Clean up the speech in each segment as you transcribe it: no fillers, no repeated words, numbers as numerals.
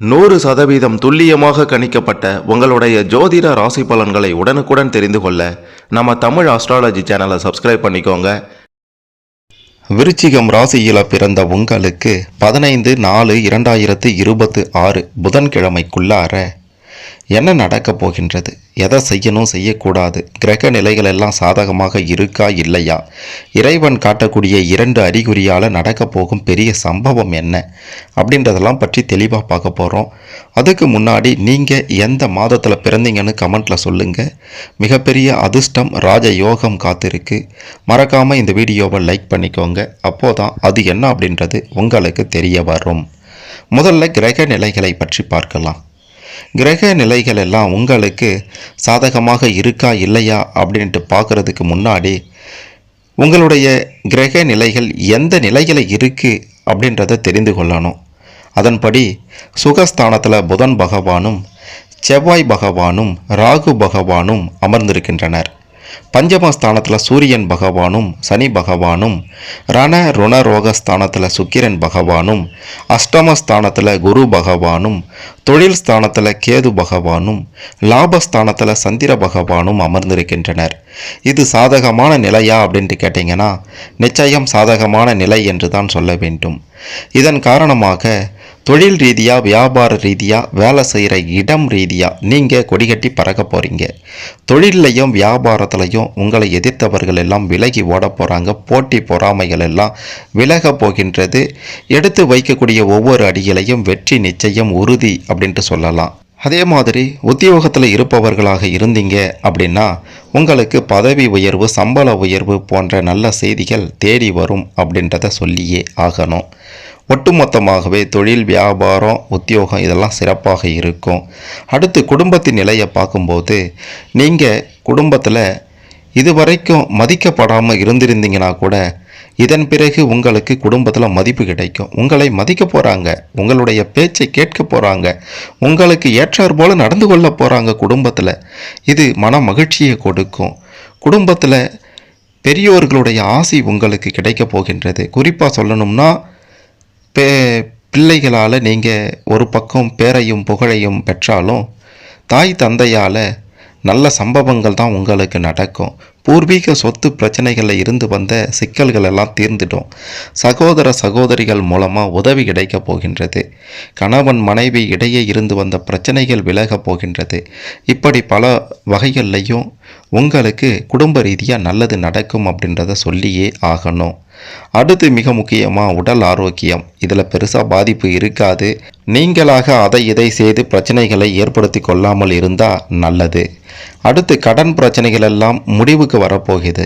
100% துல்லியமாக கணிக்கப்பட்ட உங்களுடைய ஜோதிட ராசி பலன்களை உடனுக்குடன் தெரிந்து கொள்ள நம்ம தமிழ் ஆஸ்ட்ராலஜி சேனலை சப்ஸ்கிரைப் பண்ணிக்கோங்க. விருச்சிகம் ராசியில் பிறந்த உங்களுக்கு 15/4/2026 புதன்கிழமைக்குள்ளார என்ன நடக்கப் போகின்றது, எதை செய்யணும் செய்யக்கூடாது, கிரக நிலைகள் எல்லாம் சாதகமாக இருக்கா இல்லையா, இறைவன் காட்டக்கூடிய 2 அறிகுறியால் நடக்க போகும் பெரிய சம்பவம் என்ன அப்படின்றதெல்லாம் பற்றி தெளிவாக பார்க்க போகிறோம். அதுக்கு முன்னாடி நீங்கள் எந்த மாதத்தில் பிறந்தீங்கன்னு கமெண்ட்டில் சொல்லுங்கள். மிகப்பெரிய அதிர்ஷ்டம் ராஜ யோகம் காத்திருக்கு. மறக்காமல் இந்த வீடியோவை லைக் பண்ணிக்கோங்க. அப்போதான் அது என்ன அப்படின்றது உங்களுக்கு தெரிய வரும். முதல்ல கிரக நிலைகளை பற்றி பார்க்கலாம். கிரக நிலைகள் எல்லாம் உங்களுக்கு சாதகமாக இருக்கா இல்லையா அப்படின்ட்டு பார்க்குறதுக்கு முன்னாடி உங்களுடைய கிரக நிலைகள் எந்த நிலையில் இருக்குது அப்படின்றத தெரிந்து கொள்ளணும். அதன்படி சுகஸ்தானத்தில் புதன் பகவானும் செவ்வாய் பகவானும் ராகு பகவானும் அமர்ந்திருக்கின்றனர். பஞ்சமஸ்தானத்தில் சூரியன் பகவானும் சனி பகவானும், ரண ருண ரோகஸ்தானத்தில் சுக்கிரன் பகவானும், அஷ்டமஸ்தானத்தில் குரு பகவானும், தொழில் ஸ்தானத்தில் கேது பகவானும், லாபஸ்தானத்தில் சந்திர பகவானும் அமர்ந்திருக்கின்றனர். இது சாதகமான நிலையா அப்படின்ட்டு கேட்டிங்கன்னா நிச்சயம் சாதகமான நிலை என்று தான் சொல்ல வேண்டும். இதன் காரணமாக தொழில் ரீதியாக, வியாபார ரீதியாக, வேலை செய்கிற இடம் ரீதியாக நீங்கள் கொடிகட்டி பறக்க போகிறீங்க. தொழிலையும் வியாபாரத்துலையும் உங்களை எதிர்த்தவர்கள் எல்லாம் விலகி ஓட போகிறாங்க. போட்டி பொறாமைகள் எல்லாம் விலக போகின்றது. எடுத்து வைக்கக்கூடிய ஒவ்வொரு அடியிலையும் வெற்றி நிச்சயம் உறுதி அப்படின்ட்டு சொல்லலாம். அதே மாதிரி உத்தியோகத்தில் இருப்பவர்களாக இருந்தீங்க அப்படின்னா உங்களுக்கு பதவி உயர்வு, சம்பள உயர்வு போன்ற நல்ல செய்திகள் தேடி வரும் அப்படின்றத சொல்லியே ஆகணும். ஒட்டுமொத்தமாகவே தொழில், வியாபாரம், உத்தியோகம் இதெல்லாம் சிறப்பாக இருக்கும். அடுத்து குடும்பத்தின் நிலையை பார்க்கும்போது நீங்கள் குடும்பத்தில் இதுவரைக்கும் மதிக்கப்படாமல் இருந்திருந்தீங்கன்னா கூட இதன் பிறகு உங்களுக்கு குடும்பத்தில் மதிப்பு கிடைக்கும். உங்களை மதிக்க போகிறாங்க, உங்களுடைய பேச்சை கேட்க போகிறாங்க, உங்களுக்கு ஏற்றார் போல் நடந்து கொள்ள போகிறாங்க குடும்பத்தில். இது மன மகிழ்ச்சியை கொடுக்கும். குடும்பத்தில் பெரியோர்களுடைய ஆசி உங்களுக்கு கிடைக்க போகின்றது. குறிப்பாக சொல்லணும்னா பிள்ளைகளால் நீங்கள் ஒரு பக்கம் பேரையும் புகழையும் பெற்றாலும் தாய் தந்தையால் நல்ல சம்பவங்கள் தான் உங்களுக்கு நடக்கும். பூர்வீக சொத்து பிரச்சனைகளில் இருந்து வந்த சிக்கல்கள் எல்லாம் தீர்ந்துடும். சகோதர சகோதரிகள் மூலமாக உதவி கிடைக்கப் போகின்றது. கணவன் மனைவி இடையே இருந்து வந்த பிரச்சனைகள் விலகப் போகின்றது. இப்படி பல வகைகள்லையும் உங்களுக்கு குடும்ப ரீதியாக நல்லது நடக்கும் அப்படின்றத சொல்லியே ஆகணும். அடுத்து மிக முக்கியமாக உடல் ஆரோக்கியம். இதில் பெருசாக பாதிப்பு இருக்காது. நீங்களாக அதை இதை செய்து பிரச்சனைகளை ஏற்படுத்தி கொள்ளாமல் இருந்தால் நல்லது. அடுத்து கடன் பிரச்சனைகள் எல்லாம் முடிவுக்கு வரப்போகுது.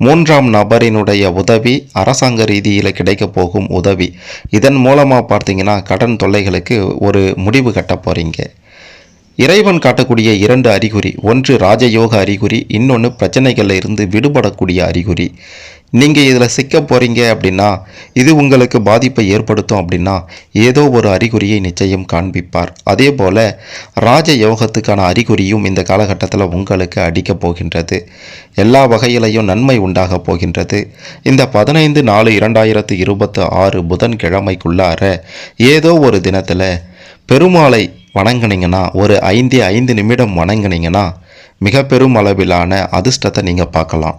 3ஆம் நபரினுடைய உதவி, அரசாங்க ரீதியில் கிடைக்க போகும் உதவி, இதன் மூலமாக பார்த்தீங்கன்னா கடன் தொல்லைகளுக்கு ஒரு முடிவு கட்ட போகிறீங்க. இறைவன் காட்டக்கூடிய 2 அறிகுறி, ஒன்று ராஜயோக அறிகுறி, இன்னொன்று பிரச்சனைகளில் இருந்து விடுபடக்கூடிய அறிகுறி. நீங்கள் இதில் சிக்க போகிறீங்க அப்படின்னா, இது உங்களுக்கு பாதிப்பை ஏற்படுத்தும் அப்படின்னா ஏதோ ஒரு அறிகுறியை நிச்சயம் காண்பிப்பார். அதே போல் ராஜயோகத்துக்கான அறிகுறியும் இந்த காலகட்டத்தில் உங்களுக்கு அடிக்கப் போகின்றது. எல்லா வகையிலையும் நன்மை உண்டாக போகின்றது. இந்த 15/4/2026 புதன்கிழமைக்குள்ளார ஏதோ ஒரு தினத்தில் பெருமாளை வணங்குனீங்கன்னா, ஒரு 5 நிமிடம் வணங்குனீங்கன்னா மிக பெரும் அளவிலான அதிர்ஷ்டத்தை நீங்கள் பார்க்கலாம்.